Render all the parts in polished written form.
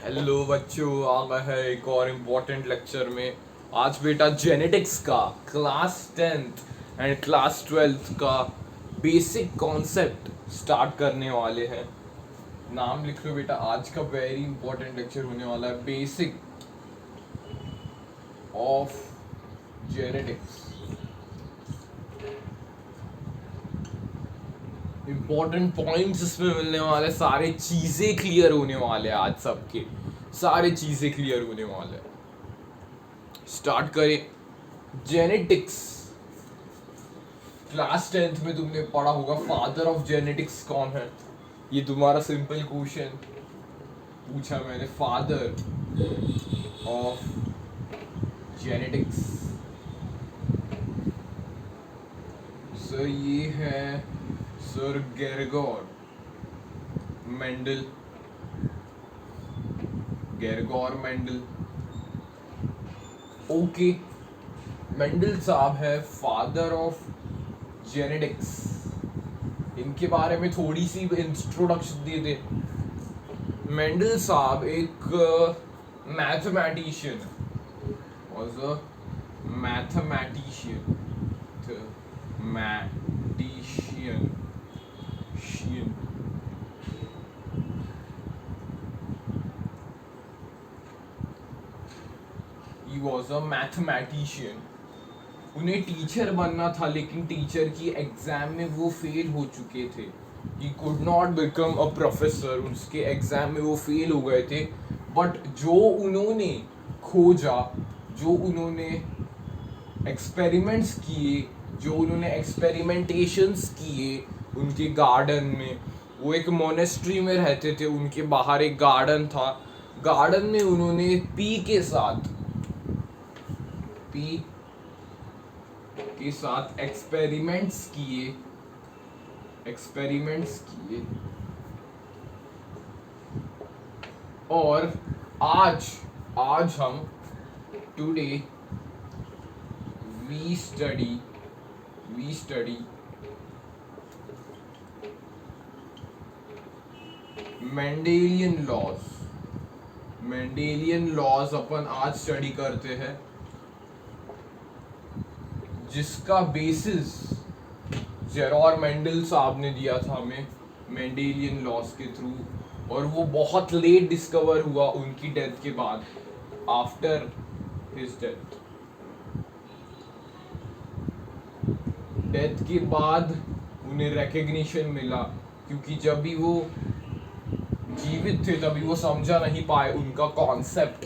Hello बच्चों, आ गए हैं एक और इम्पोर्टेंट लेक्चर में। आज बेटा जेनेटिक्स का class 10th and class 12th का बेसिक कॉन्सेप्ट स्टार्ट करने वाले हैं। नाम लिख लो बेटा, आज का वेरी इंपॉर्टेंट लेक्चर होने वाला है, basic of genetics. Important points इसमें मिलने वाले, सारे चीजें क्लियर होने वाले हैं आज सबके, सारे चीजें क्लियर होने वाले हैं। स्टार्ट करें। जेनेटिक्स क्लास 10th में तुमने पढ़ा होगा, फादर ऑफ जेनेटिक्स कौन है? ये तुम्हारा सिंपल क्वेश्चन पूछा मैंने, फादर ऑफ जेनेटिक्स। सर ये है sir Gregor Mendel. Gregor Mendel, okay. Mendel साहब है फादर ऑफ जेनेटिक्स। इनके बारे में थोड़ी सी इंट्रोडक्शन दे दे। मेंडल साहब एक मैथमेटिशियन, वाज अ मैथमेटिशियन, मैटिशियन शियन। He was a mathematician. उन्हें टीचर बनना था, लेकिन टीचर की एग्जाम में वो फेल हो चुके थे। He could not become a professor, उसके एग्जाम में वो फेल हो गए थे। बट जो उन्होंने खोजा, जो उन्होंने एक्सपेरिमेंट्स किए, जो उन्होंने एक्सपेरिमेंटेशंस किए उनके गार्डन में, वो एक मोनेस्ट्री में रहते थे, उनके बाहर एक गार्डन था। गार्डन में उन्होंने पी के साथ एक्सपेरिमेंट्स किए। और आज आज हम today we study Mendelian laws अपन आज स्टडी करते हैं, जिसका बेसिस जेरॉर मेंडल साहब ने दिया था हमें मेंडेलियन लॉज के थ्रू। और वो बहुत लेट डिस्कवर हुआ उनकी डेथ के बाद, आफ्टर हिज डेथ के बाद उन्हें रिकग्निशन मिला, क्योंकि जब भी वो जीवित थे तभी वो समझा नहीं पाए उनका कॉन्सेप्ट।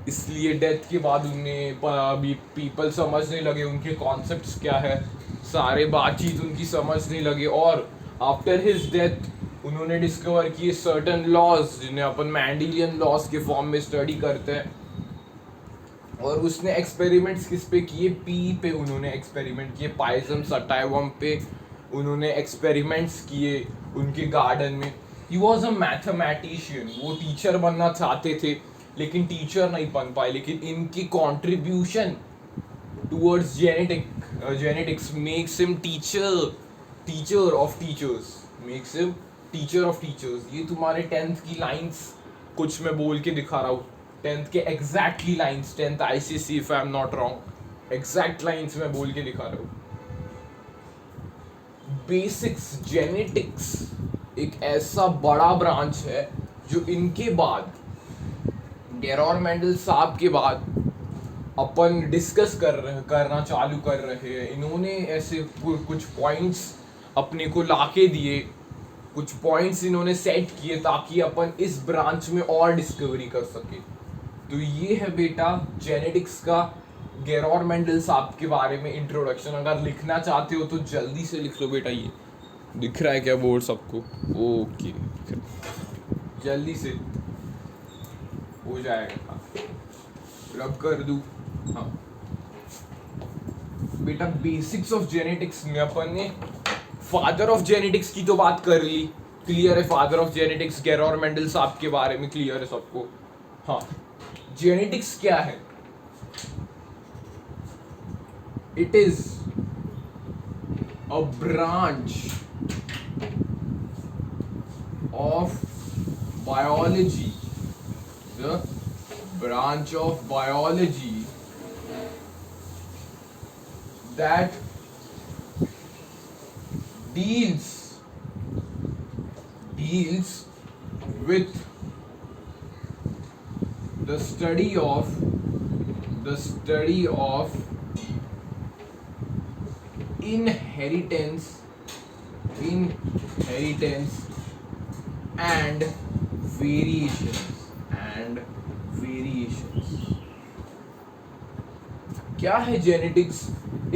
इसलिए डेथ के बाद उन्हें अभी पीपल समझने लगे उनके कॉन्सेप्ट्स क्या है, सारे बातचीत उनकी समझने लगे। और आफ्टर हिज डेथ उन्होंने डिस्कवर किए सर्टन लॉज, जिन्हें अपन मेंडेलियन लॉज के फॉर्म में स्टडी करते हैं। और उसने एक्सपेरिमेंट्स किस पे किए? पी पे उन्होंने एक्सपेरिमेंट किए, पाइजम सटाइवम पे उन्होंने एक्सपेरिमेंट्स किए उनके गार्डन में। ही वॉज अ मैथमेटिशियन, वो टीचर बनना चाहते थे लेकिन टीचर नहीं बन पाए। लेकिन इनकी contribution towards genetics makes him teacher of teachers. ये तुम्हारे 10th की लाइंस कुछ मैं बोल के दिखा रहा हूँ, 10th के exactly lines, 10th ICC if I am not wrong, exact lines मैं बोल के दिखा रहा हूँ। बेसिक्स जेनेटिक्स एक ऐसा बड़ा ब्रांच है जो इनके बाद, गेरॉर मेंडल साहब के बाद अपन डिस्कस करना चालू कर रहे हैं। इन्होंने ऐसे कुछ पॉइंट्स अपने को लाके दिए, कुछ पॉइंट्स इन्होंने सेट किए ताकि अपन इस ब्रांच में और डिस्कवरी कर सके। तो ये है बेटा जेनेटिक्स का गेरॉर मेंडल साहब के बारे में इंट्रोडक्शन। अगर लिखना चाहते हो तो जल्दी से लिख लो बेटा। ये दिख रहा है क्या बोर्ड सबको? ओके, जल्दी से हो जाएगा, रब कर दूं। हाँ बेटा, बेसिक्स ऑफ जेनेटिक्स में अपन ने फादर ऑफ जेनेटिक्स की तो बात कर ली, क्लियर है। फादर ऑफ जेनेटिक्स गेरॉर मेंडल साहब के बारे में क्लियर है सबको। हाँ, जेनेटिक्स क्या है? It is a branch of biology the branch of biology that deals with the study of inheritance and variations. क्या है genetics?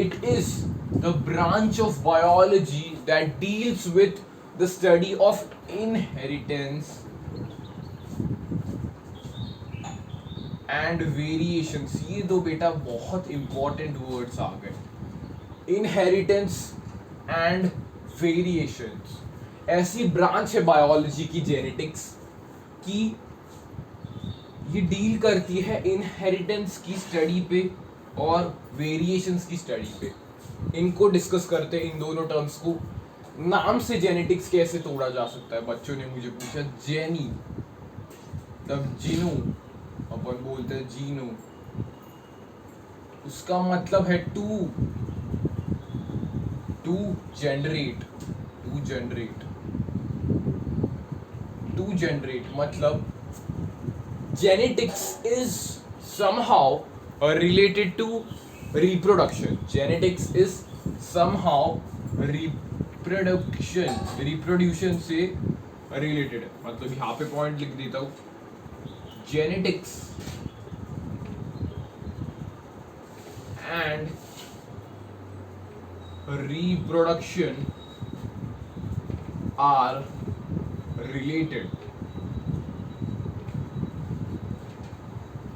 It is the branch of biology that deals with the study of inheritance and variations. ये दो बेटा बहुत important words आ गए, inheritance and variations. ऐसी branch है biology की जेनेटिक्स की ये डील करती है इनहेरिटेंस की स्टडी पे और वेरिएशंस की स्टडी पे. इनको डिस्कस करते हैं, इन दोनों टर्म्स को. नाम से जेनेटिक्स कैसे तोड़ा जा सकता है? बच्चों ने मुझे पूछा. जेनी तब जीनू, अपन बोलते हैं जीनू, उसका मतलब है टू जनरेट मतलब genetics is somehow related to reproduction. Genetics is somehow reproduction से related है. मतलब यहाँ पे पॉइंट लिख देता हूँ. Genetics and reproduction are related.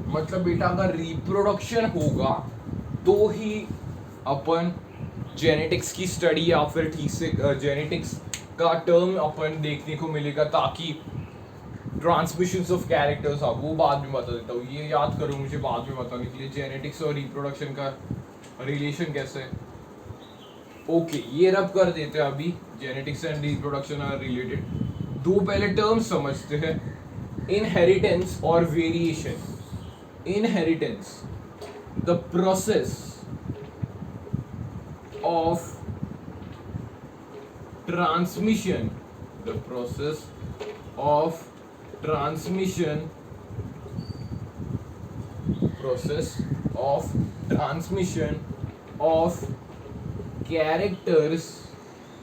मतलब बेटा अगर रिप्रोडक्शन होगा तो ही अपन जेनेटिक्स की स्टडी या फिर ठीक से जेनेटिक्स का टर्म अपन देखने को मिलेगा, ताकि ट्रांसमिशंस ऑफ कैरेक्टर्स आप वो बाद में बता देता हूँ. ये याद करो मुझे बाद में बताने के लिए जेनेटिक्स और रिप्रोडक्शन का रिलेशन कैसे है. ओके, ये रब कर देते हैं. अभी genetics and reproduction are related. दो पहले टर्म्स समझते हैं, इनहेरिटेंस और variation. Inheritance, the process of transmission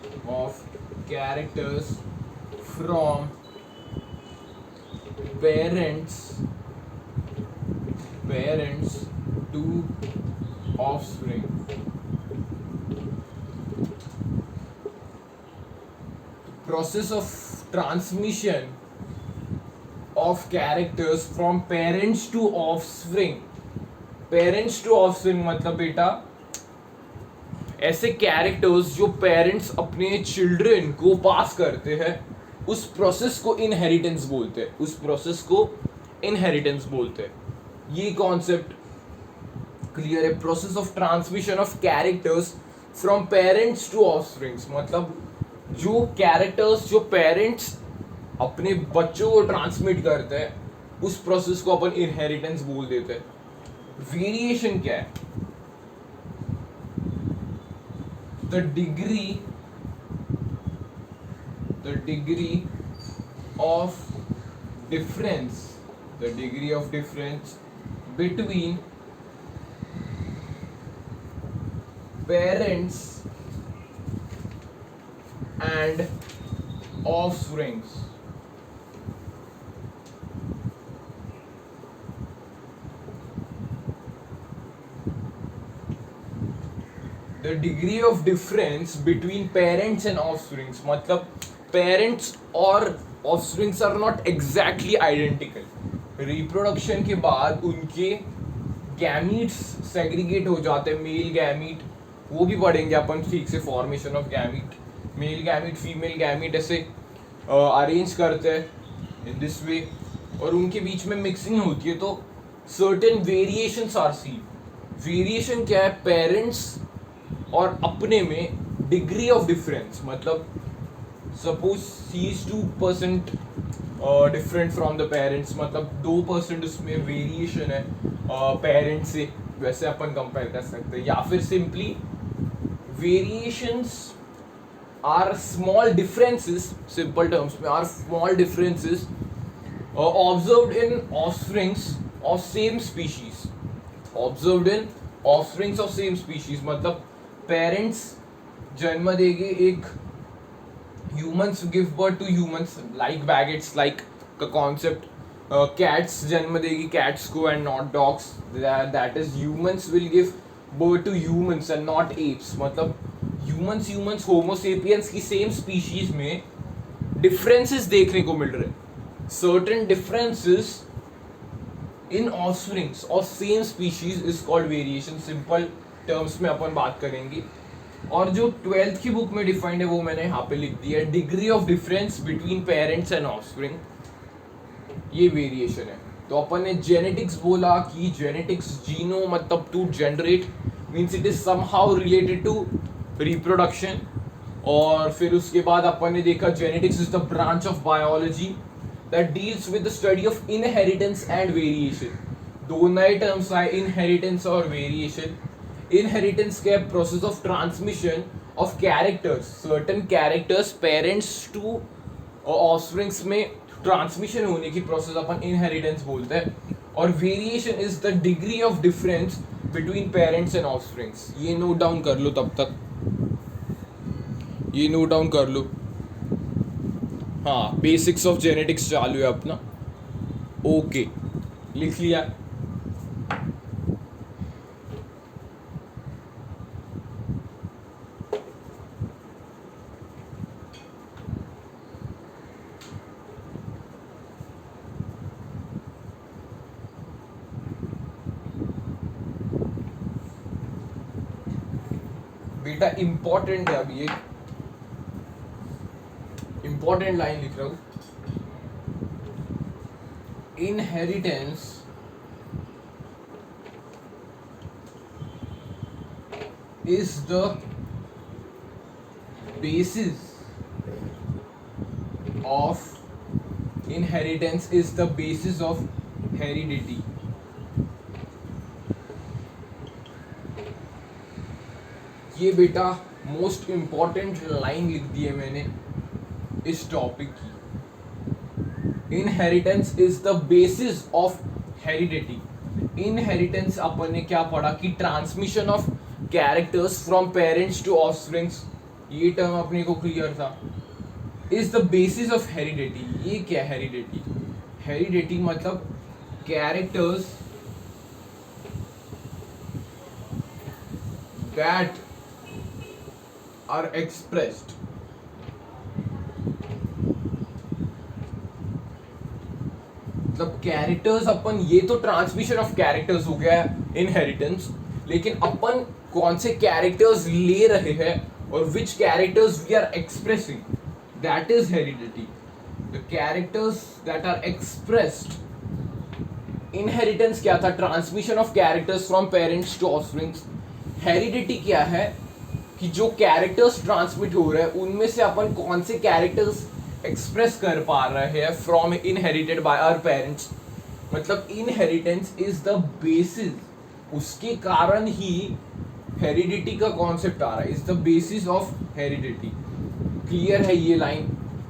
of characters from parents to offspring. Process of transmission of characters from parents to offspring. Parents to offspring मतलब बेटा ऐसे characters जो parents अपने चिल्ड्रन को पास करते हैं, उस प्रोसेस को इनहेरिटेंस बोलते हैं. ये कॉन्सेप्ट क्लियर है? Process of transmission of characters from parents to offsprings मतलब जो कैरेक्टर्स जो पेरेंट्स अपने बच्चों को ट्रांसमिट करते हैं, उस प्रोसेस को अपन इनहेरिटेंस बोल देते हैं. वेरिएशन क्या है? The degree of difference between parents and offsprings. The degree of difference between parents and offsprings मतलब parents और offsprings are not exactly identical. Reproduction के बाद उनके गैमीट्स सेग्रीगेट हो जाते हैं. मेल गैमीट वो भी पढ़ेंगे अपन ठीक से, formation of gamete, male gamete female gamete ऐसे अरेंज करते हैं इन दिस वे, और उनके बीच में मिक्सिंग होती है तो certain variations are seen. Variation क्या है? पेरेंट्स और अपने में डिग्री ऑफ डिफरेंस मतलब suppose C is 2% different from the parents, मतलब 2% उसमें वेरिएशन है पेरेंट्स से, वैसे अपन कंपेयर कर सकते हैं. या फिर simply variations are small differences, simple terms में are small differences observed in offsprings of same species. Observed in offsprings of same species मतलब पेरेंट्स जन्म देंगे, एक humans give birth to humans like बैगेट्स, लाइक का कॉन्सेप्ट. कैट्स जन्म देगी cats को and not dogs, that is humans will give birth to humans and not apes. मतलब ह्यूमंस होमो सेपियंस की सेम स्पीशीज में डिफरेंसेस देखने को मिल रहे हैं. Certain differences in offsprings of same species is called variation. Simple terms में अपन बात करेंगे. और जो 12th की बुक में डिफाइंड है वो मैंने यहाँ पे लिख दिया है. Degree of difference between parents and offspring, ये वेरिएशन है. तो अपन ने जेनेटिक्स बोला कि जेनेटिक्स जीनो मतलब to generate, means it is somehow related to reproduction. और फिर उसके बाद अपन ने देखा genetics is the branch of biology that deals with the study of inheritance and variation. दो नए terms आए, inheritance और variation. Inheritance क्या है? Process of transmission of characters, certain characters parents to offsprings में transmission होने की process अपन inheritance बोलते हैं. और variation is the degree of difference between parents and offsprings. ये note down कर लो, तब तक ये note down कर लो. हाँ, बेसिक्स ऑफ जेनेटिक्स चालू है अपना. ओके, लिख लिया. बेटा इंपॉर्टेंट है. अभी एक इंपॉर्टेंट लाइन लिख रहा हूं. Inheritance is the basis of inheritance is the basis of heredity. ये बेटा मोस्ट इंपॉर्टेंट लाइन लिख दी है मैंने इस टॉपिक की. Inheritance is the basis of heredity. Inheritance अपन ने क्या पढ़ा कि transmission of characters from parents to offsprings, ये टर्म अपने को क्लियर था. Is the basis of heredity. ये क्या हेरिडिटी? हेरिडिटी मतलब कैरेक्टर्स दैट आर एक्सप्रेस्ड मतलब कैरेक्टर्स अपन, ये तो ट्रांसमिशन ऑफ कैरेक्टर्स हो गया है इनहेरिटेंस, लेकिन अपन कौन से कैरेक्टर्स ले रहे हैं और which characters we are expressing, that is heredity. The characters that are expressed. Inheritance क्या था? Transmission of characters from parents to offsprings. Heredity क्या है? कि जो कैरेक्टर्स ट्रांसमिट हो रहे हैं उनमें से अपन कौन से कैरेक्टर्स एक्सप्रेस कर पा रहे हैं from inherited by our parents. मतलब इनहेरिटेंस इज द बेसिस, उसके कारण ही हेरिडिटी का कॉन्सेप्ट आ रहा है. Is the basis of heredity. Clear है ये line?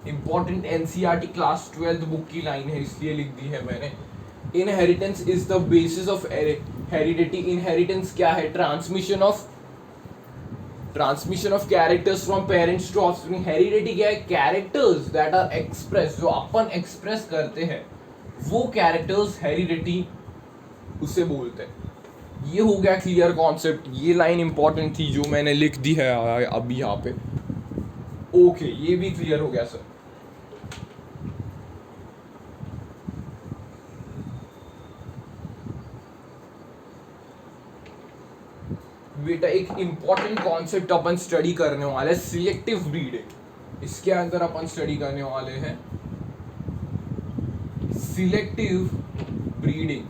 Important NCERT class 12th book की लाइन है, इसलिए लिख दी है मैंने. Inheritance is the basis of heredity. Inheritance क्या है? Transmission of characters from parents to offspring. Heredity क्या है? कैरेक्टर्स दैट आर एक्सप्रेस, जो अपन एक्सप्रेस करते हैं वो कैरेक्टर्स हेरिडिटी उसे बोलते हैं. ये हो गया क्लियर कॉन्सेप्ट. ये लाइन इंपॉर्टेंट थी जो मैंने लिख दी है अभी यहाँ पे. ओके, ये भी क्लियर हो गया सर. बेटा एक इंपॉर्टेंट कॉन्सेप्ट अपन स्टडी करने वाले, सिलेक्टिव ब्रीडिंग. इसके अंदर अपन स्टडी करने वाले हैं सिलेक्टिव ब्रीडिंग.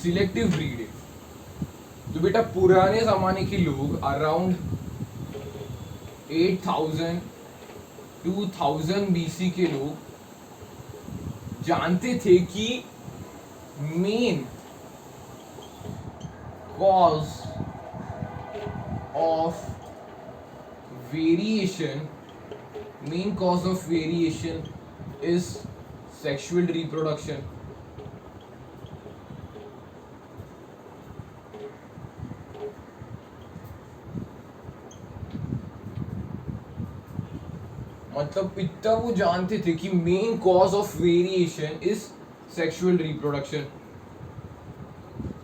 सिलेक्टिव ब्रीडिंग तो बेटा पुराने जमाने के लोग अराउंड 8000 2000 BC के लोग जानते थे कि main cause of variation is sexual reproduction. मतलब इतना वो जानते थे कि main cause of variation is sexual reproduction.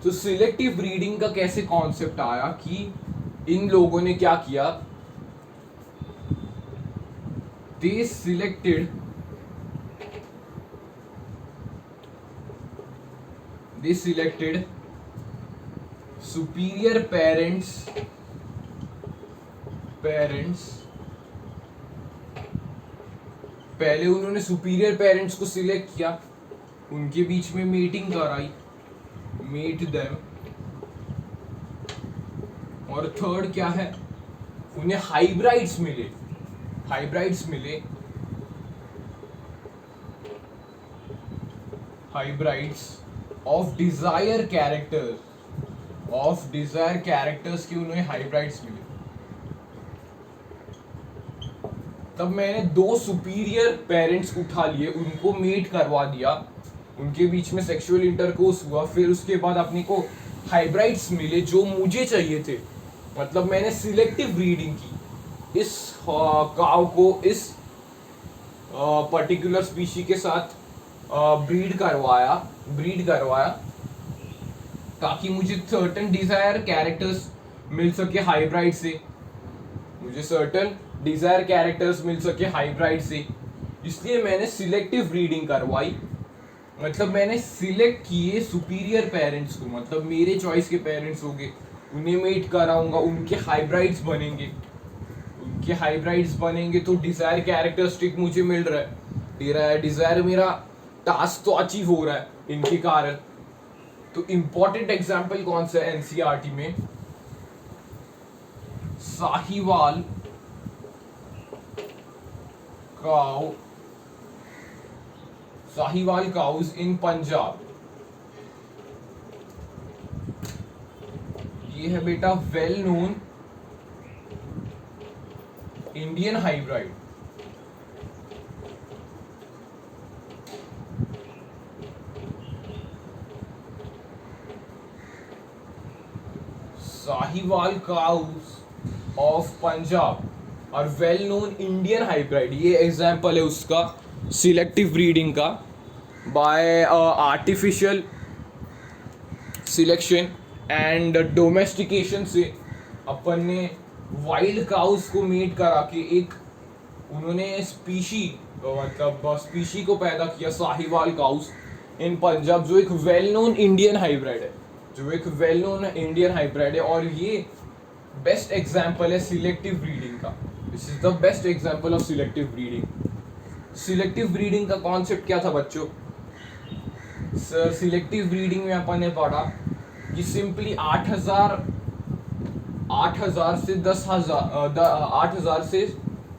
तो सिलेक्टिव ब्रीडिंग का कैसे कॉन्सेप्ट आया कि इन लोगों ने क्या किया, दे सिलेक्टेड सुपीरियर पेरेंट्स पहले उन्होंने सुपीरियर पेरेंट्स को सिलेक्ट किया, उनके बीच में मीटिंग कराई, मेट देम. और थर्ड क्या है, उन्हें हाइब्राइड्स ऑफ डिजायर कैरेक्टर्स के उन्हें हाइब्राइड्स मिले. तब मैंने 2 सुपीरियर पेरेंट्स उठा लिए, उनको मेट करवा दिया, उनके बीच में सेक्सुअल इंटरकोर्स हुआ, फिर उसके बाद अपने को हाइब्राइड्स मिले जो मुझे चाहिए थे. मतलब मैंने सिलेक्टिव ब्रीडिंग की, इस काव को इस पर्टिकुलर स्पीशी के साथ ब्रीड करवाया ताकि मुझे सर्टेन डिजायर कैरेक्टर्स मिल सके हाइब्राइड से. इसलिए मैंने सिलेक्टिव ब्रीडिंग करवाई. मतलब मैंने सिलेक्ट किए सुपीरियर पेरेंट्स को, मतलब मेरे चॉइस के पेरेंट्स होंगे, उन्हें मेट कराऊंगा, उनके हाइब्राइड्स बनेंगे तो डिजायर कैरेक्टरिस्टिक मुझे मिल रहा है, डिजायर मेरा टास्क तो अचीव हो रहा है इनके कारण. तो इंपॉर्टेंट एग्जांपल कौन सा है एनसीईआरटी में, साहिवाल काउज इन पंजाब. ये है बेटा well known Indian hybrid. Sahiwal cows of Punjab और वेल नोन इंडियन हाइब्राइड. ये एग्जाम्पल है उसका सिलेक्टिव ब्रीडिंग का by artificial selection and domestication से. अपन ने वाइल्ड काउस को मेट करा के एक उन्होंने स्पीशी को पैदा किया, साहिवाल काउस इन पंजाब, जो एक वेल नोन इंडियन हाइब्रिड है, और ये बेस्ट एग्जाम्पल है सिलेक्टिव ब्रीडिंग का. This is the best example of selective breeding. Selective breeding का कॉन्सेप्ट क्या था बच्चों? सर सिलेक्टिव ब्रीडिंग में अपन ने पढ़ा कि सिंपली 8000 से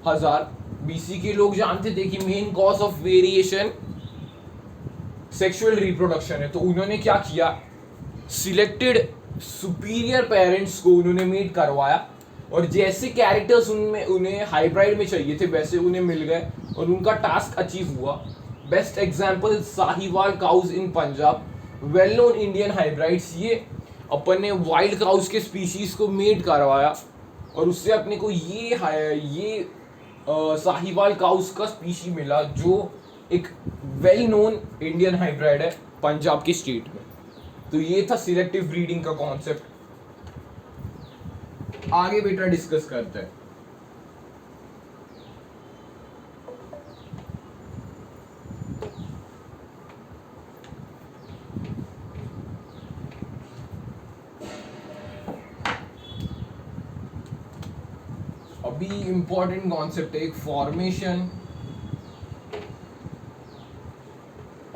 1000 बीसी के लोग जानते थे कि main cause of variation sexual reproduction है. तो उन्होंने क्या किया, सिलेक्टेड सुपीरियर पेरेंट्स को उन्होंने मीट करवाया, और जैसे कैरेक्टर्स उन्हें हाइब्राइड में चाहिए थे वैसे उन्हें मिल गए और उनका टास्क अचीव हुआ. बेस्ट एग्जाम्पल साहिवाल काउज इन पंजाब, वेल नोन इंडियन हाइब्राइड्स. ये अपन ने वाइल्ड काउज के स्पीशीज को मेट करवाया और उससे अपने को ये साहिवाल काउज का स्पीशी मिला जो एक वेल नोन इंडियन हाइब्रिड है पंजाब के स्टेट में. तो ये था सिलेक्टिव ब्रीडिंग का कॉन्सेप्ट. आगे बेटा डिस्कस करते हैं. अभी इंपॉर्टेंट कॉन्सेप्ट है एक, फॉर्मेशन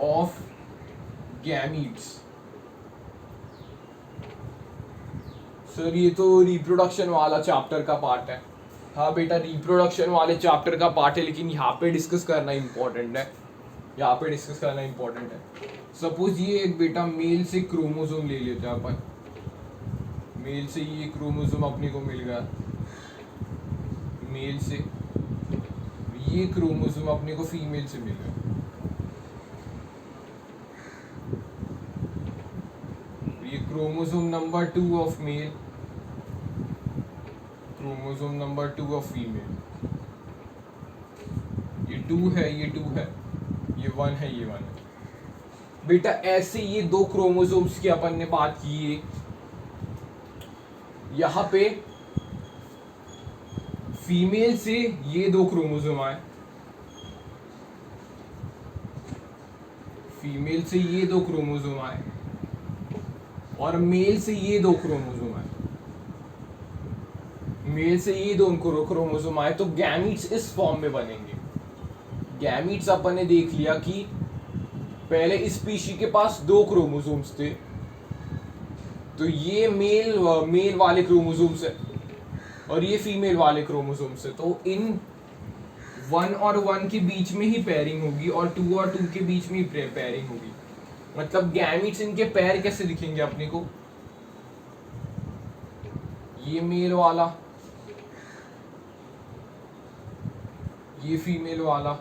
ऑफ गैमीट्स. सर ये तो रिप्रोडक्शन वाला चैप्टर का पार्ट है, हाँ बेटा, रिप्रोडक्शन वाले चैप्टर का पार्ट है, लेकिन यहाँ पे डिस्कस करना इम्पोर्टेंट है, यहाँ पे डिस्कस करना इम्पोर्टेंट है। सपोज ये एक बेटा मेल से क्रोमोसोम ले लेते हैं अपन, मेल से ये क्रोमोसोम अपने को मिल गया, मेल से ये क्रोमोसोम अपने को फीमेल से मिल गया। ये chromosome number 2 of male, chromosome number 2 of female, ये 2 है, ये 2 है, ये 1 है, ये 1 है। बेटा ऐसे ये दो क्रोमोसोम्स की अपन ने बात की है, यहाँ पे फीमेल से ये दो क्रोमोसोम आए, फीमेल से ये दो क्रोमोसोम आए, और मेल से ये दो क्रोमोसोम आए, मेल से ये दो क्रोमोसोम आए, तो गैमीट्स इस फॉर्म में बनेंगे। गैमीट्स अपन ने देख लिया कि पहले इस स्पीशी के पास दो क्रोमोसोम्स थे, तो ये मेल वाले क्रोमोसोम्स है और ये फीमेल वाले क्रोमोसोम्स है, तो इन 1 और 1 के बीच में ही पेयरिंग होगी और 2 और 2 के बीच में ही पेयरिंग होगी। मतलब गैमीट्स, इनके पैर कैसे दिखेंगे अपने को, ये मेल वाला, ये फीमेल वाला,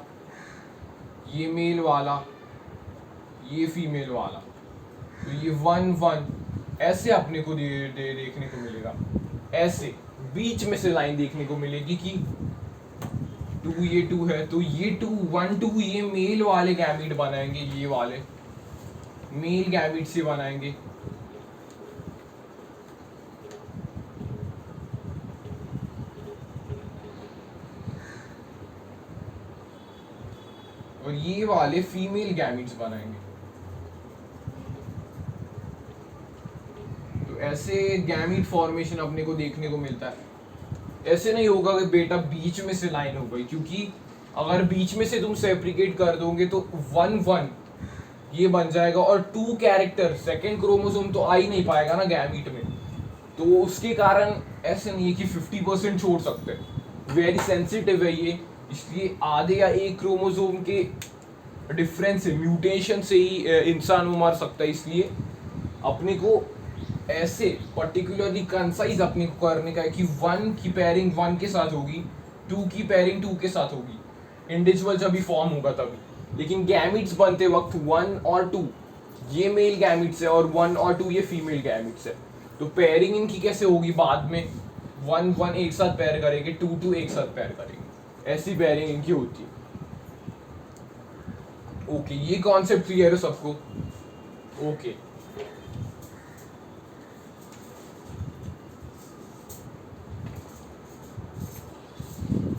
ये मेल वाला, ये फीमेल वाला, तो ये 1 1 ऐसे अपने को देखने को मिलेगा। ऐसे बीच में से लाइन देखने को मिलेगी कि 2 ये 2 है, तो ये 2 1 2 ये मेल वाले गैमीट बनाएंगे, ये वाले मेल गैमीट से बनाएंगे। और ये वाले फीमेल गैमीट्स बनाएंगे। तो ऐसे गैमीट फॉर्मेशन अपने को देखने को मिलता है। ऐसे नहीं होगा कि बेटा बीच में से लाइन हो गई, क्योंकि अगर बीच में से तुम सेपरेट कर दोगे तो 1 1 ये बन जाएगा और 2 कैरेक्टर सेकंड क्रोमोसोम तो आ ही नहीं पाएगा ना गैमीट में, तो उसके कारण ऐसे नहीं है कि 50% छोड़ सकते हैं। वेरी सेंसिटिव है ये, इसलिए आधे या एक क्रोमोसोम के डिफरेंस से, म्यूटेशन से ही इंसान मर सकता है। इसलिए अपने को ऐसे पर्टिकुलरली कंसाइज अपने को करने का है कि 1 की पेयरिंग 1 के साथ होगी, 2 की पेयरिंग 2 के साथ होगी, इंडिविजुअल जब भी फॉर्म होगा तभी। लेकिन गैमिट्स बनते वक्त 1 और 2 ये मेल गैमिट्स है और 1 और 2 ये फीमेल गैमिट्स है, तो पेयरिंग इनकी कैसे होगी बाद में, 1 1 एक साथ पेयर करेंगे, 2 2 एक साथ पेयर करेंगे, ऐसी पेयरिंग इनकी होती है। ओके, ये कॉन्सेप्ट क्लियर है सबको? ओके,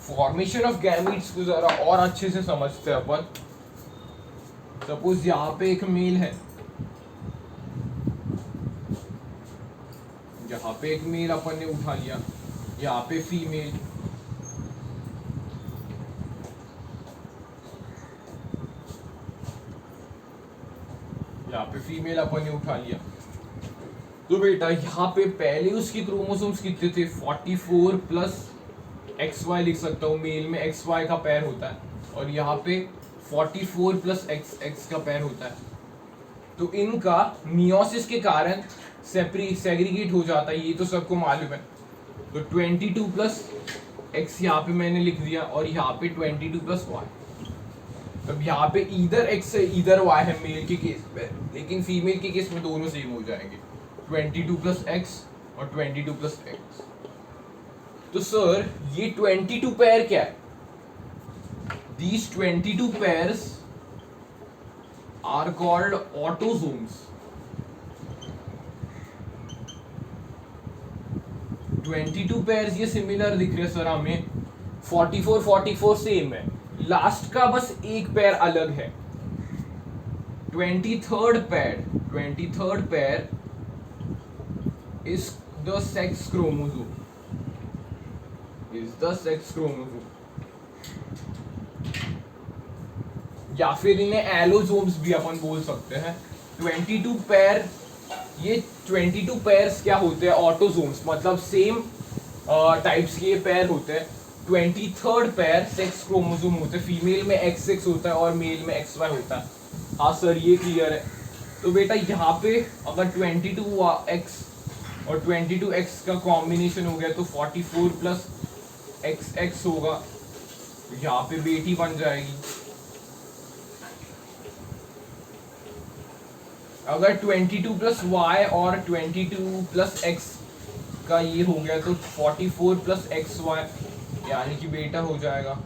फॉर्मेशन ऑफ गैमीट्स को जरा और अच्छे से समझते हैं अपन। सपोज यहाँ पे एक मेल है, यहाँ पे एक मेल अपन ने उठा लिया, यहाँ पे फीमेल, यहाँ पे फीमेल अपन ने उठा लिया। तो बेटा यहाँ पे पहले उसकी क्रोमोसोम्स कितने थे, 44 प्लस XY लिख सकता हूँ, मेल में XY का पैर होता है, और यहाँ पे 44 प्लस XX का पैर होता है। तो इनका मियोसिस के कारण सेग्रीगेट हो जाता है, ये तो सबको मालूम है। तो 22 प्लस X यहाँ पे मैंने लिख दिया और यहाँ पे 22 प्लस Y। अब यहाँ पे इधर X है इधर Y है मेल के केस में, लेकिन फीमेल के केस में दोनों सेम हो जाएंगे, 22 प्लस X और 22 प्लस X। तो सर ये 22 पेयर क्या है? These 22 pairs are called autosomes। 22 pairs ये सिमिलर दिख रहे सर हमें, 44 सेम है, लास्ट का बस एक पेयर अलग है। 23rd pair is the sex chromosome, या फिर इन्हें एलोसोम्स भी अपन बोल सकते हैं। 22 पेयर, ये 22 पेयर्स क्या होते हैं, ऑटोसोम्स, मतलब सेम टाइप्स के पेयर होते हैं। 23rd पेयर सेक्स क्रोमोसोम होते हैं, फीमेल में XX होता है और मेल में XY होता है। हाँ सर ये क्लियर है। तो बेटा यहाँ पे अगर 22X और 22X का कॉम्बिनेशन हो गया तो 44 प्लस XX होगा, यहाँ पे बेटी बन जाएगी। अगर 22 प्लस Y और 22 प्लस X का ये हो गया तो 44 प्लस XY यानी कि बेटा हो जाएगा।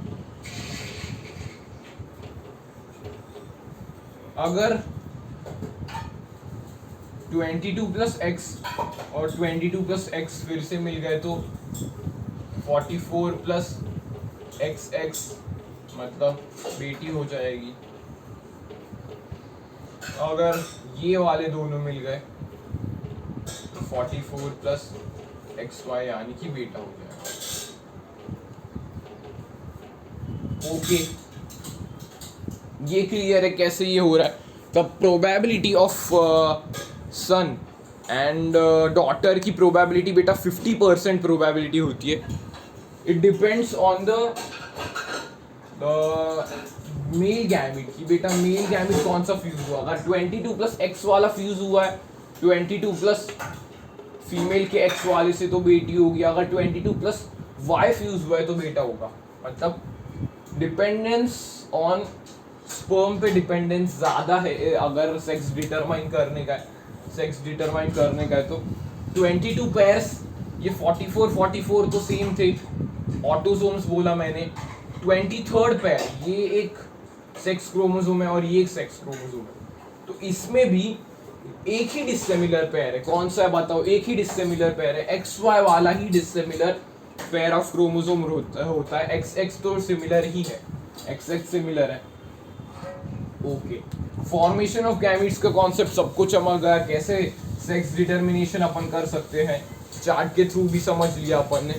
अगर 22 प्लस X और 22 प्लस X फिर से मिल गए तो 44 प्लस XX मतलब बेटी हो जाएगी। अगर ये वाले दोनों मिल गए तो 44 प्लस XY यानी कि बेटा हो जाएगा। ओके ये क्लियर है कैसे ये हो रहा है। The probability of son and daughter की प्रोबेबिलिटी बेटा 50% प्रोबेबिलिटी होती है। It depends on the male gamete की बेटा मेल गैमिट कौन सा फ्यूज हुआ। अगर 22 प्लस X वाला फ्यूज हुआ है 22 प्लस फीमेल के X वाले से तो बेटी होगी। अगर 22 प्लस Y फ्यूज हुआ है तो बेटा होगा। मतलब डिपेंडेंस ऑन स्पर्म पे डिपेंडेंस ज़्यादा है अगर सेक्स डिटरमाइन करने का है तो 22 पेयर्स ये 44 तो सेम थे, ऑटोसोम्स बोला मैंने। 23rd पेयर ये एक सेक्स क्रोमोसोम है और ये एक सेक्स क्रोमोसोम है, तो इसमें भी एक ही डिसिमिलर पेयर है। कौन सा है बताओ? एक ही डिसिमिलर पेयर है, XY वाला ही डिसिमिलर पेयर ऑफ क्रोमोसोम होता है। XX तो सिमिलर ही है, XX सिमिलर है। ओके फॉर्मेशन ऑफ गैमीट्स का कॉन्सेप्ट सबको समझ गया, कैसे सेक्स डिटर्मिनेशन अपन कर सकते हैं। चार्ट के थ्रू भी समझ लिया अपन ने,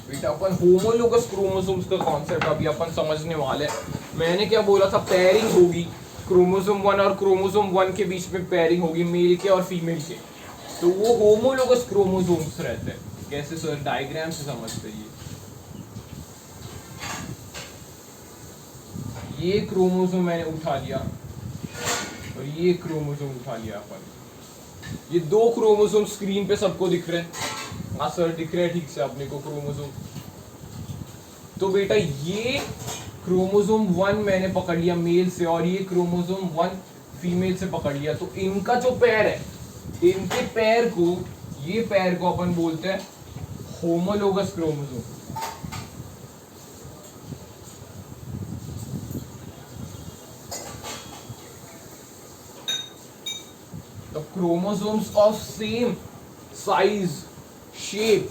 बेटा अपन होमोलोगस क्रोमोसोम्स का कॉन्सेप्ट अभी अपन समझने वाले हैं। मैंने क्या बोला था, पेयरिंग होगी क्रोमोसोम 1 और क्रोमोसोम 1 के बीच में पेयरिंग होगी मेल के और फीमेल के, तो वो होमोलोगस क्रोमोसोम्स रहते हैं। कैसे सर? डायग्राम से समझते हैं। ये क्रोमोसोम मैंने उठा लिया और ये क्रोमोसोम उठा लिया अपन। ये दो क्रोमोसोम स्क्रीन पे सबको दिख रहे हैं? हाँ सर दिख रहे हैं ठीक से अपने को क्रोमोसोम। तो बेटा ये क्रोमोसोम 1 मैंने पकड़ लिया मेल से और ये क्रोमोसोम 1 फीमेल से पकड़ लिया, तो इनका जो पेयर है, इनके पेयर को, ये पेयर को अपन बोलते हैं homologous chromosome. The chromosomes of same size, shape,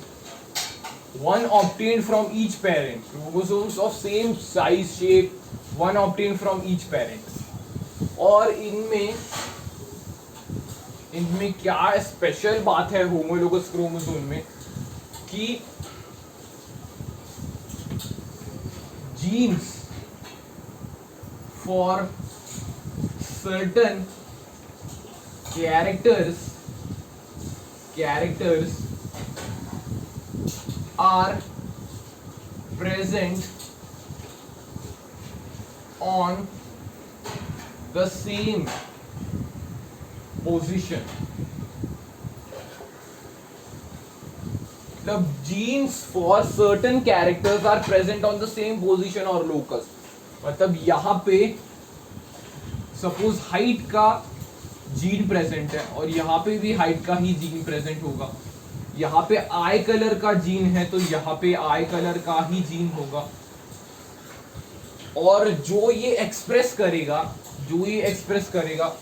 one obtained from each parent. Chromosomes of same size, shape, one obtained from each parent. और इनमें क्या स्पेशल बात है होमोलोगस क्रोमोसोम में कि genes for certain characters are present on the same position. The genes for certain characters are present on the same position or locus. मतलब यहाँ पे सपोज हाइट का जीन प्रेजेंट है और यहाँ पे भी हाइट का ही जीन प्रेजेंट होगा। यहाँ पे आई कलर का जीन है तो यहाँ पे आई कलर का ही जीन होगा। और जो ये एक्सप्रेस करेगा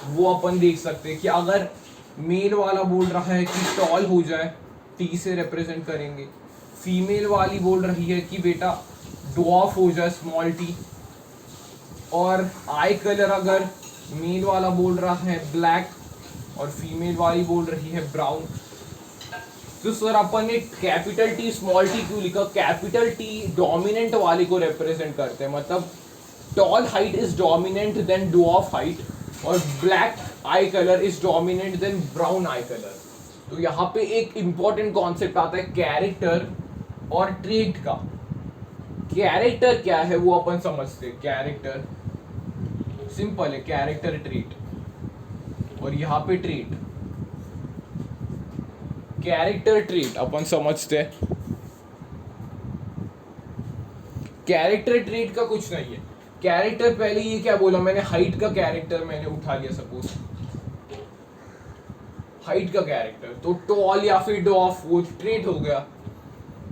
वो अपन देख सकते हैं कि अगर मेल वाला बोल रहा है कि टॉल हो जाए, टी से रिप्रेजेंट करेंगे। फीमेल वाली बोल रही है कि बेटा ड्वार्फ हो जाए, स्मॉल टी। और आई कलर अगर मेल वाला बोल रहा है ब्लैक और फीमेल वाली बोल रही है ब्राउन, तो सर अपन ने कैपिटल टी स्मॉल टी क्यों लिखा? कैपिटल टी डोमिनेंट वाले को रिप्रेजेंट करते हैं, मतलब tall height is dominant then dwarf height, और black eye colour is dominant then brown eye colour. तो यहाँ पे एक इंपॉर्टेंट कॉन्सेप्ट आता है कैरेक्टर और ट्रेट का। कैरेक्टर क्या है वो अपन समझते हैं। कैरेक्टर सिंपल है, कैरेक्टर ट्रेट, और यहाँ पे ट्रेट, कैरेक्टर ट्रेट अपन समझते हैं। कैरेक्टर ट्रेट का कुछ नहीं है। कैरेक्टर पहले ये क्या बोला मैंने, हाइट का कैरेक्टर मैंने उठा लिया, सपोज हाइट का कैरेक्टर, तो टॉल या फिर डॉफ वो ट्रेट हो गया,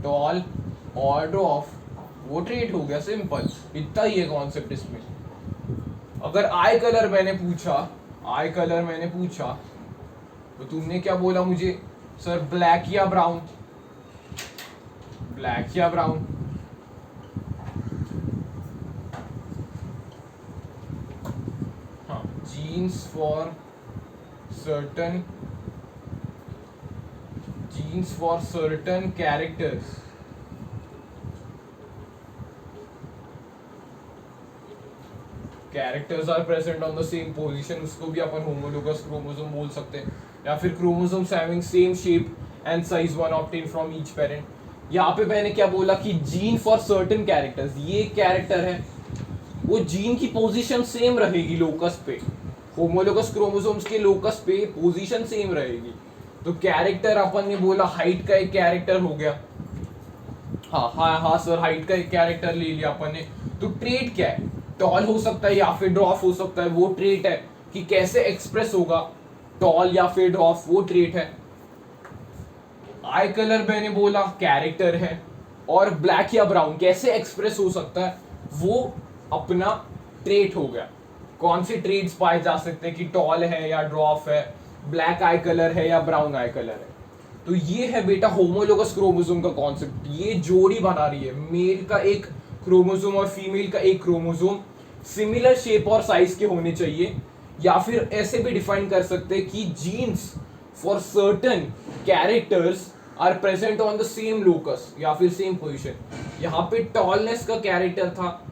टॉल और डॉफ वो ट्रेट हो गया, सिंपल इतना ही है कॉन्सेप्ट इसमें। अगर आई कलर मैंने पूछा तो तुमने क्या बोला मुझे, सर ब्लैक या ब्राउन, ब्लैक या ब्राउन। हाँ, genes for certain characters, characters are present on the same position, उसको भी अपन होमोलोगस क्रोमोसोम बोल सकते हैं, या फिर chromosomes having same shape and size one obtain from each parent. यहाँ पे मैंने क्या बोला कि जीन फॉर सर्टेन कैरेक्टर्स, ये कैरेक्टर है वो जीन की पोजीशन सेम रहेगी लोकस पे, होमोलोगस क्रोमोसोम्स के लोकस पे पोजीशन सेम रहेगी। तो कैरेक्टर अपन ने बोला हाइट का एक कैरेक्टर हो गया, हाँ सर हाइट का एक कैरेक्टर ले लिया अपन ने। तो ट्रेट क्या है, टॉल हो सकता है या फिर ड्रॉफ हो सकता है, वो ट्रेट है कि कैसे एक्सप्रेस होगा टॉल या फिर ड्रॉफ, वो ट्रेट है। आई कलर मैंने बोला कैरेक्टर है, और ब्लैक या ब्राउन कैसे एक्सप्रेस हो सकता है वो अपना ट्रेट हो गया। कौन से ट्रेट्स पाए जा सकते हैं कि टॉल है या ड्रॉफ है, ब्लैक आई कलर है या ब्राउन आई कलर है। तो ये है बेटा होमोलोगस क्रोमोसोम का कॉन्सेप्ट। ये जोड़ी बना रही है, मेल का एक क्रोमोसोम और फीमेल का एक क्रोमोसोम सिमिलर शेप और साइज के होने चाहिए, या फिर ऐसे भी डिफाइन कर सकते हैं कि genes for certain characters are present on the same locus या फिर सेम पोजीशन। यहाँ पे टॉलनेस का कैरेक्टर था,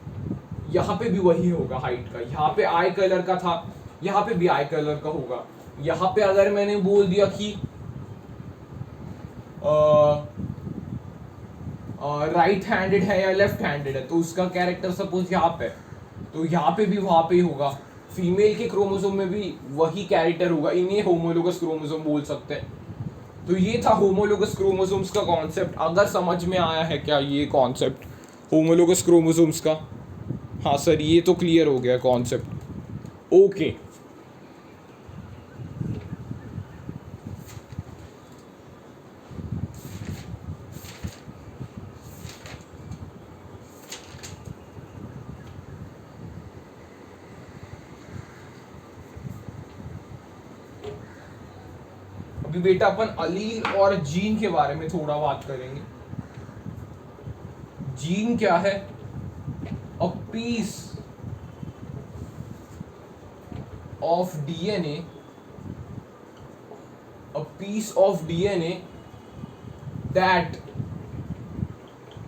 यहाँ पे भी वही होगा हाइट का। यहाँ पे आई कलर का था, यहाँ पे भी आई कलर का होगा। यहाँ पे अगर मैंने बोल दिया कि राइट हैंडेड है या लेफ्ट हैंडेड है, तो उसका कैरेक्टर सपोज यहाँ पे, तो यहाँ पे भी वहां पे ही होगा। फीमेल के क्रोमोसोम में भी वही कैरेक्टर होगा, इन्हें होमोलोगस क्रोमोसोम बोल सकते हैं। तो ये था होमोलोगस क्रोमोसोम्स का कॉन्सेप्ट। अगर समझ में आया है क्या ये कॉन्सेप्ट होमोलोगस क्रोमोसोम्स का? हाँ सर ये तो क्लियर हो गया कॉन्सेप्ट। ओके, अभी बेटा अपन अलील और जीन के बारे में थोड़ा बात करेंगे। जीन क्या है? A piece of DNA, a piece of DNA that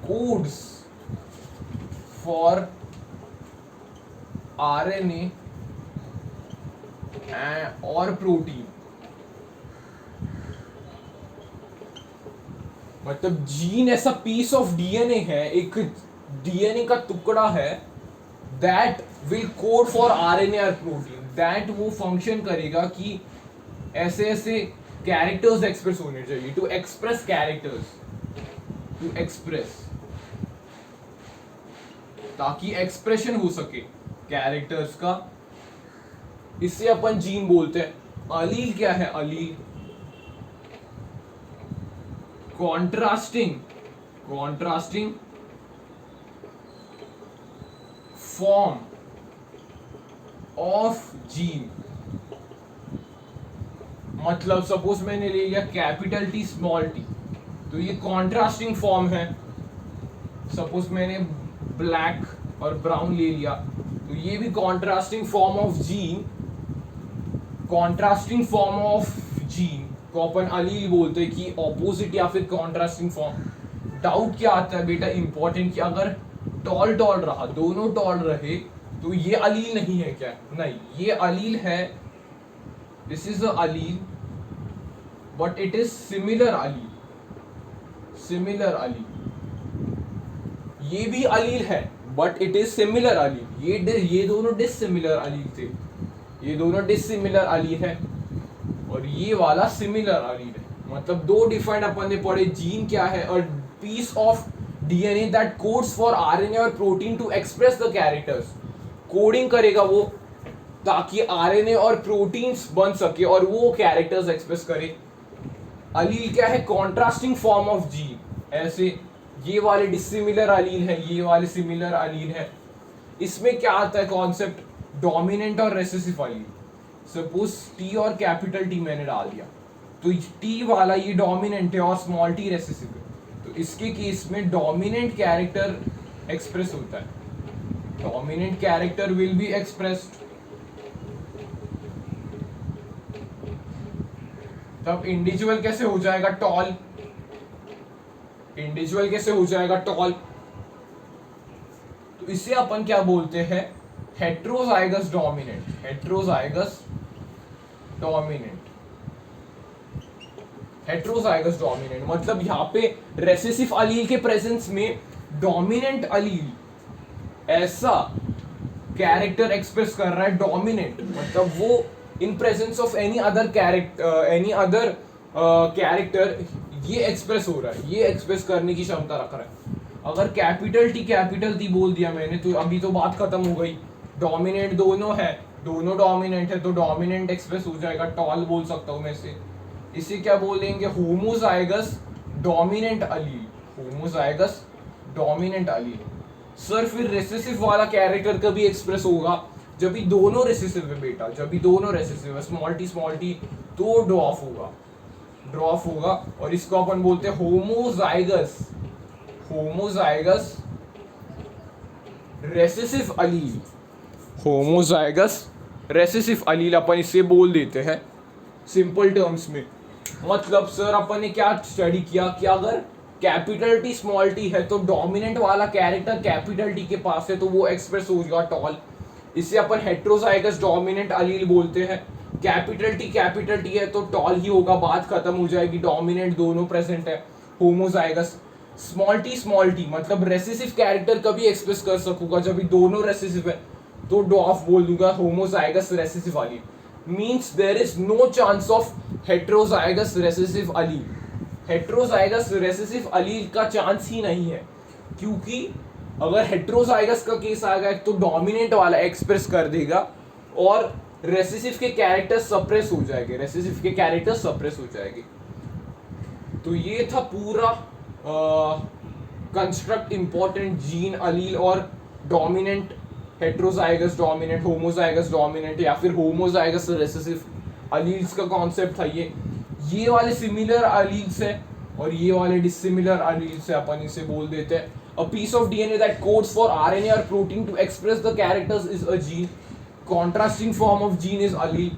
codes for RNA और प्रोटीन। मतलब जीन ऐसा पीस ऑफ डीएनए है, एक डीएनए का टुकड़ा है, that will code for RNA और प्रोटीन। दैट वो फंक्शन करेगा कि ऐसे ऐसे कैरेक्टर्स एक्सप्रेस होने चाहिए, to express characters, to express, ताकि एक्सप्रेशन हो सके कैरेक्टर्स का, इससे अपन जीन बोलते हैं। अलील क्या है? अलील कॉन्ट्रास्टिंग फॉर्म ऑफ जीन। मतलब सपोज मैंने ले लिया कैपिटल टी स्मॉल टी, तो ये कॉन्ट्रास्टिंग फॉर्म है। सपोज मैंने ब्लैक और ब्राउन ले लिया, तो ये भी contrasting form of gene, contrasting form of gene को अपन अलील बोलते हैं कि ऑपोजिट या फिर कॉन्ट्रास्टिंग फॉर्म। डाउट क्या आता है बेटा इंपॉर्टेंट, कि अगर टॉल टॉल रहा, दोनों टॉल रहे, तो ये अलील नहीं है क्या? नहीं, ये अलील है, this is a allele but it is similar allele, similar allele. ये भी अलील है but it is similar allele. ये दोनों डिसिमिलर अलील थे, ये दोनों डिसिमिलर अलील है, और ये वाला सिमिलर अलील है। मतलब दो डिफाइंड अपन ने पढ़े, जीन क्या है, और piece of DNA that codes for RNA और protein to express the characters. Coding करेगा वो ताकि आरएनए और प्रोटीन्स बन सके और वो कैरेक्टर्स एक्सप्रेस करे। अलील क्या है? Contrasting form of gene. ऐसे ये वाले डिसिमिलर अलील है, ये वाले सिमिलर अलील है। इसमें क्या आता है कॉन्सेप्ट? डोमिनेंट और रेसेसिव अलील। सपोज टी और कैपिटल टी मैंने डाल दिया, तो टी वाला ये डोमिनेंट है और स्मॉल टी रेसेसिव है, तो इसके केस में डोमिनेंट कैरेक्टर एक्सप्रेस होता है। Dominant character will be expressed. तब इंडिविजुअल कैसे हो जाएगा? टॉल। इंडिविजुअल कैसे हो जाएगा? टॉल। तो इसे अपन क्या बोलते हैं? Heterozygous dominant. Heterozygous dominant, heterozygous dominant मतलब यहाँ पे रेसेसिव अलील के प्रेजेंस में डोमिनेंट अलील ऐसा कैरेक्टर एक्सप्रेस कर रहा है। डोमिनेंट मतलब वो in presence of any other character ये एक्सप्रेस हो रहा है, ये एक्सप्रेस करने की क्षमता रख रहा है। अगर कैपिटल टी बोल दिया मैंने, तो अभी तो बात खत्म हो गई। डोमिनेंट दोनों है, दोनों डोमिनेंट है, तो डोमिनेंट एक्सप्रेस हो जाएगा, टॉल बोल सकता हूं मैं इसे। इसे क्या बोलेंगे? होमोजाइगस डोमिनेंट अलील। होमोजाइगस डोमिनेंट अलील। सर फिर रेसेसिव वाला कैरेक्टर कभी एक्सप्रेस होगा जब भी दोनों रेसेसिव है बेटा, जब भी दोनों रेसेसिव है, स्मॉल टी तो ड्रॉप होगा, ड्रॉप होगा, और इसको अपन बोलते हैं homozygous, homozygous recessive allele. Homozygous recessive allele अपन इसे बोल देते हैं सिंपल टर्म्स में। मतलब सर अपन ने क्या स्टडी किया कि अगर कैपिटल टी स्मॉल टी है तो डोमिनेंट वाला कैरेक्टर कैपिटल टी के पास है तो वो एक्सप्रेस होगा टॉल। इसे अपन हेट्रोजाइगस डोमिनेंट अलील बोलते हैं। कैपिटल टी है तो टॉल ही होगा, बात खत्म हो जाएगी, डोमिनेंट दोनों प्रेजेंट है। होमोजाइगस स्मॉल टी मतलब रेसेसिव कैरेक्टर कभी एक्सप्रेस कर सकूंगा जब भी दोनों रेसेसिव है, तो डॉफ बोल दूंगा homozygous recessive allele. Means there is no chance of heterozygous recessive allele. Heterozygous recessive allele का चांस ही नहीं है, क्योंकि अगर हेट्रोजाइगस का केस आएगा तो डोमिनेंट वाला एक्सप्रेस कर देगा और रेसेसिव के कैरेक्टर सप्रेस हो जाएंगे, रेसेसिव के कैरेक्टर सप्रेस हो जाएंगे। तो ये था पूरा कंस्ट्रक्ट इंपॉर्टेंट जीन अलील और dominant, heterozygous dominant, homozygous dominant या फिर होमोजाइगस रेसेसिव अलील्स का कॉन्सेप्ट था। ये वाले सिमिलर अलील्स है और ये वाले डिसिमिलर अलील्स है, अपन इसे बोल देते हैं a piece of DNA that codes for RNA or protein to express the characters is a gene. Contrasting form of gene is allele.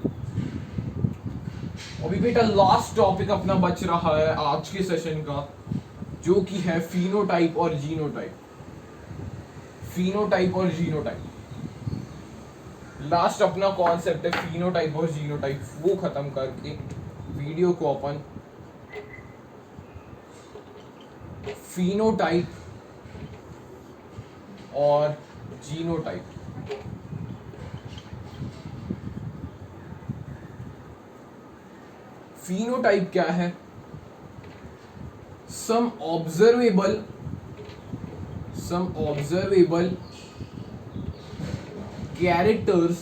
अभी बेटा लास्ट टॉपिक अपना बच रहा है आज के सेशन का, जो कि है फिनोटाइप और जीनोटाइप। फिनोटाइप और जीनोटाइप लास्ट अपना कॉन्सेप्ट है, फिनोटाइप और जीनोटाइप। वो खत्म करके वीडियो को अपन फिनोटाइप और जीनोटाइप, फिनोटाइप क्या है? some observable characters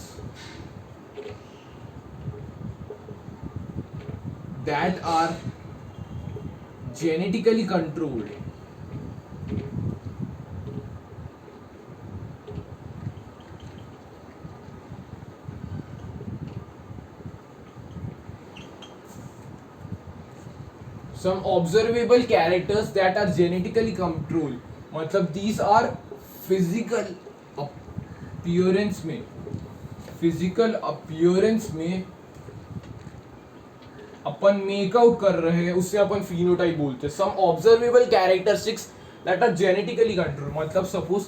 that are genetically controlled. Some observable characters that are genetically controlled, मतलब these are physical appearance में अपन मेकआउट कर रहे हैं उससे अपन फिनोटाइप बोलते हैं। Some observable characteristics that are genetically control, मतलब सपोज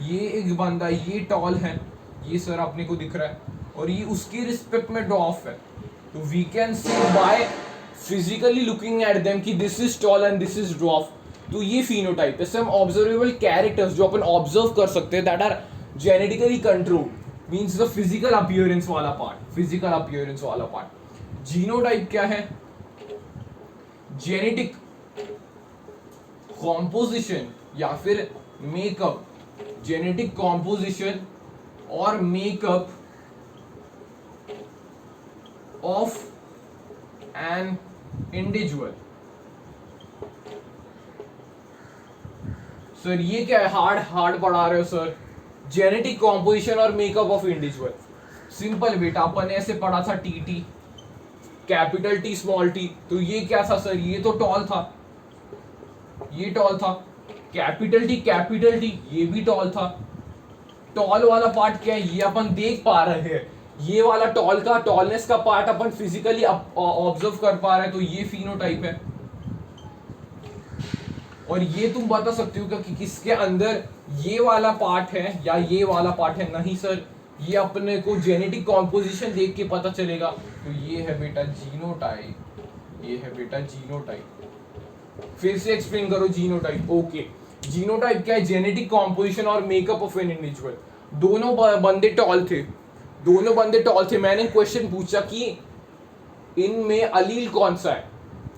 ये एक बंदा ये टॉल है, ये सर अपने को दिख रहा है, और ये उसकी रिस्पेक्ट में ड्वार्फ है, तो we can see by physically looking at them कि this is tall and this is dwarf, तो ये फिनोटाइप है। सम ऑब्जर्वेबल कैरेक्टर्स जो अपन ऑब्जर्व कर सकते हैं that are genetically control, means the physical appearance वाला पार्ट, फिजिकल अपीयरेंस वाला पार्ट। जीनोटाइप क्या है? जेनेटिक कॉम्पोजिशन या फिर मेकअप, जेनेटिक कॉम्पोजिशन और makeup of an individual. Sir ये क्या है, हार्ड पढ़ा रहे हो सर? जेनेटिक कॉम्पोजिशन और मेकअप ऑफ इंडिविजुअल सिंपल बेटा, अपन ने ऐसे पढ़ा था T, capital T small T, तो ये क्या था सर? ये तो टॉल था, ये टॉल था। कैपिटल टी ये भी टॉल था। टॉल वाला पार्ट क्या है? ये अपन देख पा रहे हैं, ये वाला टॉल का टॉलनेस का पार्ट अपन फिजिकली ऑब्जर्व कर पा रहे हैं, तो ये फिनोटाइप है। और ये तुम बता सकते हो कि किसके अंदर ये वाला पार्ट है या ये वाला पार्ट है? नहीं सर, ये अपने को जेनेटिक कॉम्पोजिशन देख के पता चलेगा, तो ये है बेटा जीनोटाइप, ये है बेटा जीनोटाइप। फिर से एक्सप्लेन करो जीनोटाइप। ओके, जीनोटाइप क्या है? जेनेटिक कॉम्पोजिशन और मेकअप ऑफ एन इंडिविजुअल। दोनों बंदे टॉल थे, मैंने क्वेश्चन पूछा कि इनमें अलील कौन सा है,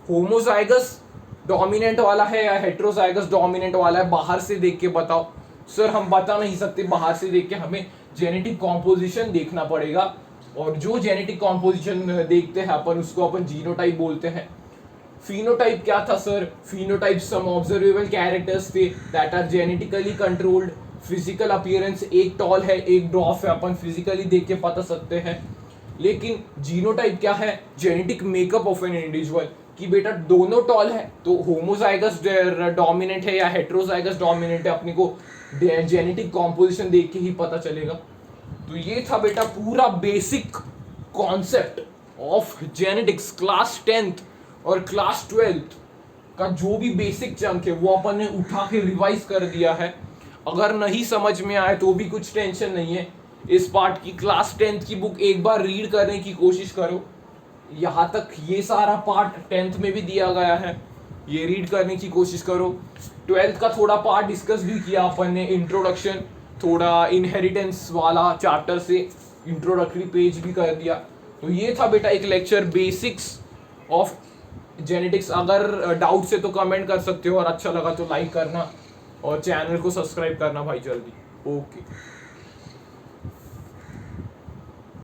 होमोजाइगस डोमिनेंट वाला है या हेट्रोजाइगस डोमिनेंट वाला है? बाहर से देख के बताओ। सर हम बता नहीं सकते बाहर से देख के, हमें जेनेटिक कॉम्पोजिशन देखना पड़ेगा, और जो जेनेटिक कॉम्पोजिशन देखते हैं अपन उसको अपन जीनोटाइप बोलते हैं। फिनोटाइप क्या था सर? फिनोटाइप सम ऑब्जर्वेबल कैरेक्टर्स थे that are genetically controlled. Physical appearance, एक टॉल है एक ड्वार्फ है, अपन फिजिकली देख के पता सकते हैं। लेकिन जीनोटाइप क्या है? Genetic makeup of an individual, कि बेटा दोनों टॉल है तो होमोजाइगस डोमिनेंट है या हेट्रोजाइगस डोमिनेंट है, अपने को जेनेटिक कॉम्पोजिशन देख के ही पता चलेगा। तो ये था बेटा पूरा basic concept of genetics. Class 10th और क्लास 12th का जो भी बेसिक चंक है वो अपन ने उठा के रिवाइज कर दिया है। अगर नहीं समझ में आए तो भी कुछ टेंशन नहीं है, इस पार्ट की क्लास 10th की बुक एक बार रीड करने की कोशिश करो। यहाँ तक ये सारा पार्ट 10th में भी दिया गया है, ये रीड करने की कोशिश करो। 12th का थोड़ा पार्ट डिस्कस भी किया अपन ने, इंट्रोडक्शन, थोड़ा इनहेरिटेंस वाला चैप्टर से इंट्रोडक्टरी पेज भी कर दिया। तो ये था बेटा एक लेक्चर बेसिक्स ऑफ जेनेटिक्स। अगर डाउट से तो कमेंट कर सकते हो, और अच्छा लगा तो लाइक करना और चैनल को सब्सक्राइब करना भाई जल्दी। ओके।